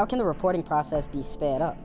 how can the reporting process be sped up?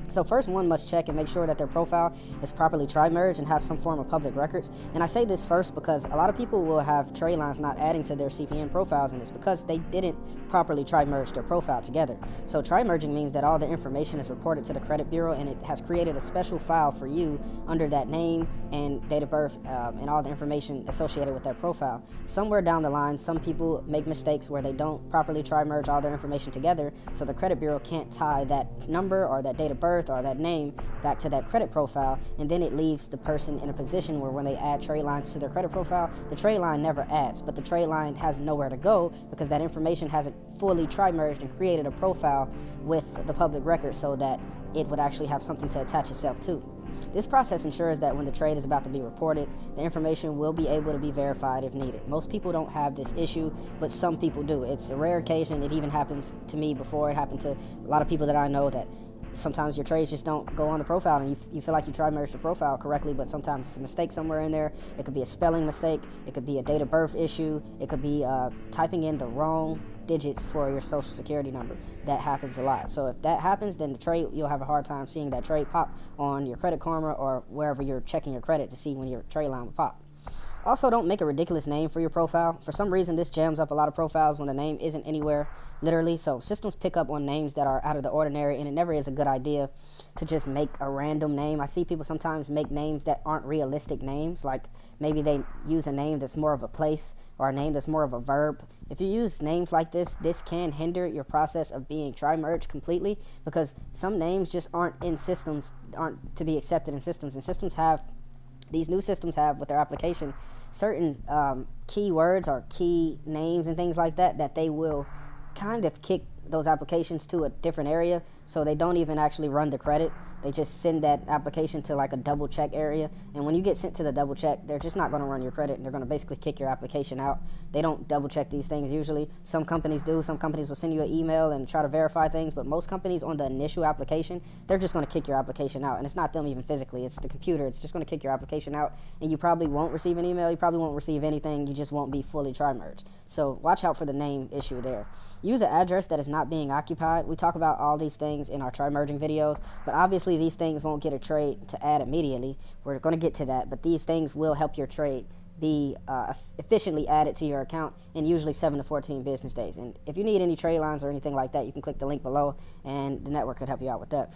So first, one must check and make sure that their profile is properly tri-merged and have some form of public records. And I say this first because a lot of people will have trade lines not adding to their CPN profiles, and it's because they didn't properly tri-merge their profile together. So tri-merging means that all the information is reported to the credit bureau, and it has created a special file for you under that name and date of birth and all the information associated with that profile. Somewhere down the line, some people make mistakes where they don't properly tri-merge all their information together, so the credit bureau can't tie that number or that date of birth or that name back to that credit profile, and then it leaves the person in a position where when they add trade lines to their credit profile, the trade line never adds, but the trade line has nowhere to go because that information hasn't fully tri-merged and created a profile with the public record so that it would actually have something to attach itself to. This process ensures that when the trade is about to be reported, the information will be able to be verified if needed. Most people don't have this issue, but some people do. It's a rare occasion. It even happens to me before. It happened to a lot of people that I know, that sometimes your trades just don't go on the profile, and you feel like you tri-merged the profile correctly, but sometimes it's a mistake somewhere in there. It could be a spelling mistake. It could be a date of birth issue. It could be typing in the wrong digits for your social security number. That happens a lot. So if that happens, then the trade, you'll have a hard time seeing that trade pop on your Credit Karma or wherever you're checking your credit to see when your trade line will pop. Also, don't make a ridiculous name for your profile. For some reason, this jams up a lot of profiles when the name isn't anywhere, literally. So systems pick up on names that are out of the ordinary, and it never is a good idea to just make a random name. I see people sometimes make names that aren't realistic names, like maybe they use a name that's more of a place or a name that's more of a verb. If you use names like this can hinder your process of being tri-merged completely, because some names just aren't in systems, aren't to be accepted in systems, and these new systems have with their application certain keywords or key names and things like that they will kind of kick those applications to a different area, so they don't even actually run the credit. They just send that application to like a double check area, and when you get sent to the double check, they're just not going to run your credit, and they're going to basically kick your application out. They don't double check these things usually. Some companies do. Some companies will send you an email and try to verify things, but most companies on the initial application, they're just going to kick your application out, and it's not them even physically, it's the computer. It's just going to kick your application out, and you probably won't receive an email, you probably won't receive anything, you just won't be fully tri-merged. So watch out for the name issue there. Use an address that is not being occupied. We talk about all these things in our tri-merging videos, but obviously these things won't get a trade to add immediately. We're going to get to that, but these things will help your trade be efficiently added to your account in usually 7 to 14 business days. And if you need any trade lines or anything like that, you can click the link below, and the network could help you out with that.